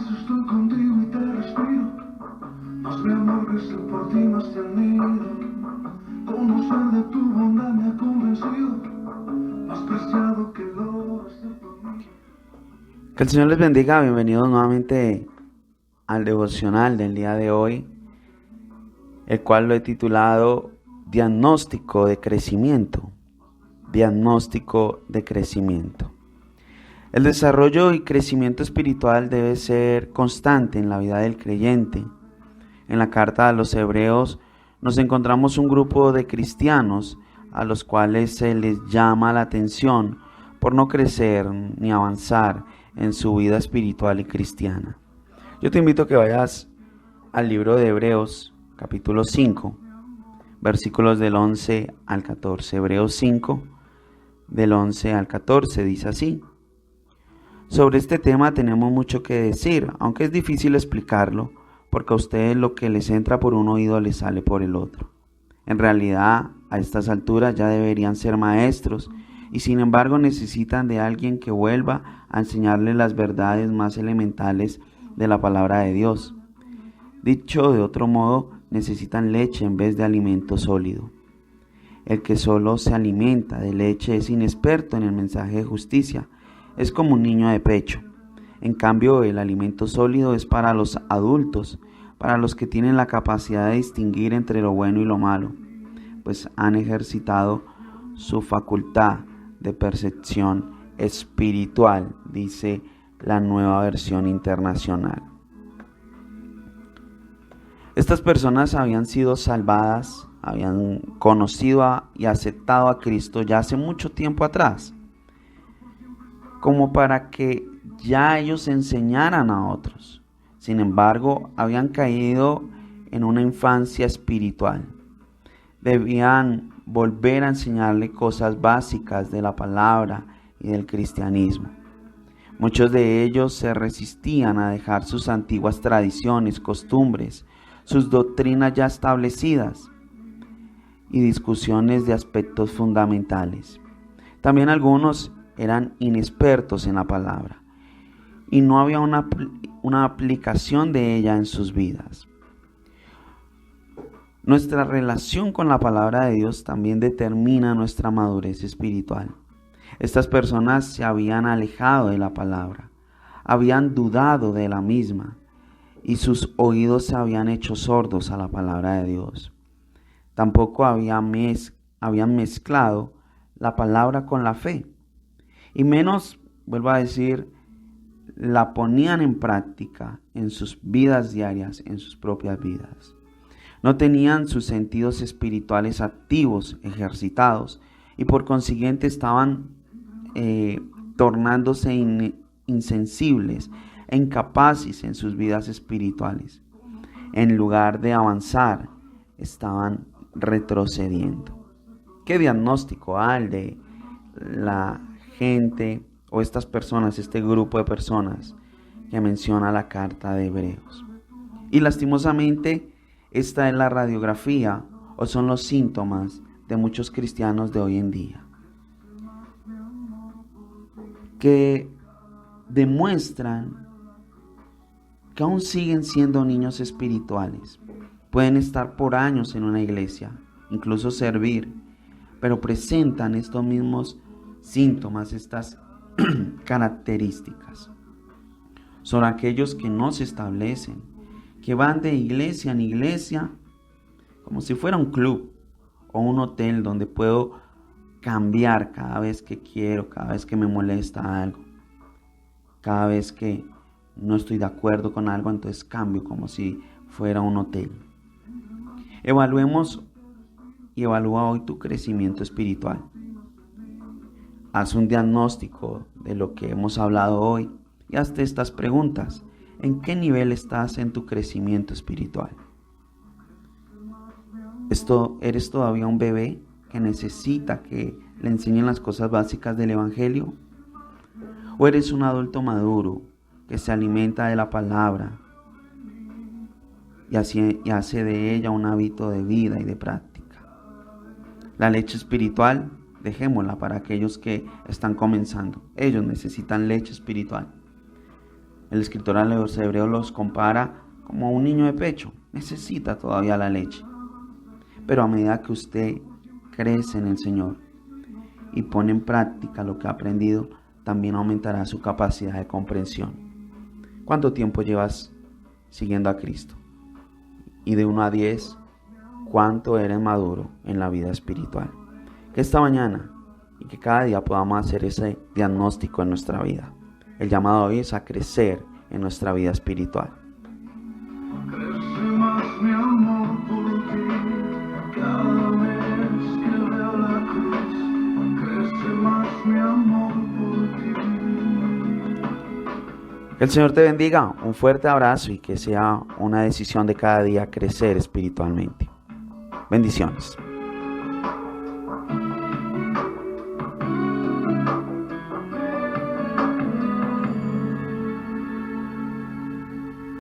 más estoy contigo y te respiro, más mi amor crece por ti, más te admiro. Conocer de tu bondad me ha convencido, más preciado que el oro es el conmigo. Que el Señor les bendiga, bienvenidos nuevamente al devocional del día de hoy, el cual lo he titulado Diagnóstico de Crecimiento. Diagnóstico de crecimiento. El desarrollo y crecimiento espiritual debe ser constante en la vida del creyente. En la carta a los Hebreos nos encontramos un grupo de cristianos a los cuales se les llama la atención por no crecer ni avanzar en su vida espiritual y cristiana. Yo te invito a que vayas al libro de Hebreos, capítulo 5, versículos del 11 al 14. Hebreos 5, del 11 al 14, dice así. Sobre este tema tenemos mucho que decir, aunque es difícil explicarlo, porque a ustedes lo que les entra por un oído les sale por el otro. En realidad, a estas alturas ya deberían ser maestros, y sin embargo necesitan de alguien que vuelva a enseñarles las verdades más elementales de la palabra de Dios. Dicho de otro modo, necesitan leche en vez de alimento sólido. El que solo se alimenta de leche es inexperto en el mensaje de justicia, es como un niño de pecho. En cambio, el alimento sólido es para los adultos, para los que tienen la capacidad de distinguir entre lo bueno y lo malo, pues han ejercitado su facultad de percepción espiritual, dice la Nueva Versión Internacional. Estas personas habían sido salvadas, habían conocido y aceptado a Cristo ya hace mucho tiempo atrás, como para que ya ellos enseñaran a otros. Sin embargo, habían caído en una infancia espiritual. Debían volver a enseñarle cosas básicas de la palabra y del cristianismo. Muchos de ellos se resistían a dejar sus antiguas tradiciones, costumbres, sus doctrinas ya establecidas y discusiones de aspectos fundamentales. También algunos eran inexpertos en la palabra y no había una aplicación de ella en sus vidas. Nuestra relación con la palabra de Dios también determina nuestra madurez espiritual. Estas personas se habían alejado de la palabra, habían dudado de la misma y sus oídos se habían hecho sordos a la palabra de Dios. Tampoco habían mezclado la palabra con la fe. Y menos, vuelvo a decir, la ponían en práctica en sus vidas diarias, en sus propias vidas. No tenían sus sentidos espirituales activos, ejercitados, y por consiguiente estaban tornándose insensibles e incapaces en sus vidas espirituales. En lugar de avanzar, estaban retrocediendo. ¿Qué diagnóstico hay de la gente o estas personas, este grupo de personas que menciona la carta de Hebreos? Y lastimosamente esta es la radiografía o son los síntomas de muchos cristianos de hoy en día, que demuestran que aún siguen siendo niños espirituales. Pueden estar por años en una iglesia, incluso servir, pero presentan estos mismos síntomas, estas características. Son aquellos que no se establecen, que van de iglesia en iglesia como si fuera un club o un hotel donde puedo cambiar cada vez que quiero, cada vez que me molesta algo, cada vez que no estoy de acuerdo con algo, entonces cambio como si fuera un hotel. Evaluemos y evalúa hoy tu crecimiento espiritual. Haz un diagnóstico de lo que hemos hablado hoy y hazte estas preguntas. ¿En qué nivel estás en tu crecimiento espiritual? ¿Eres todavía un bebé que necesita que le enseñen las cosas básicas del Evangelio? ¿O eres un adulto maduro que se alimenta de la palabra y hace de ella un hábito de vida y de práctica? La leche espiritual, dejémosla para aquellos que están comenzando. Ellos necesitan leche espiritual. El escritor a los hebreos los compara como un niño de pecho. Necesita todavía la leche. Pero a medida que usted crece en el Señor y pone en práctica lo que ha aprendido, también aumentará su capacidad de comprensión. ¿Cuánto tiempo llevas siguiendo a Cristo? Y de 1 a 10, ¿cuánto eres maduro en la vida espiritual? Que esta mañana y que cada día podamos hacer ese diagnóstico en nuestra vida. El llamado hoy es a crecer en nuestra vida espiritual. Crece más mi amor por ti, cada vez que veo la cruz. Crece más mi amor por ti. Que el Señor te bendiga, un fuerte abrazo y que sea una decisión de cada día crecer espiritualmente. Bendiciones.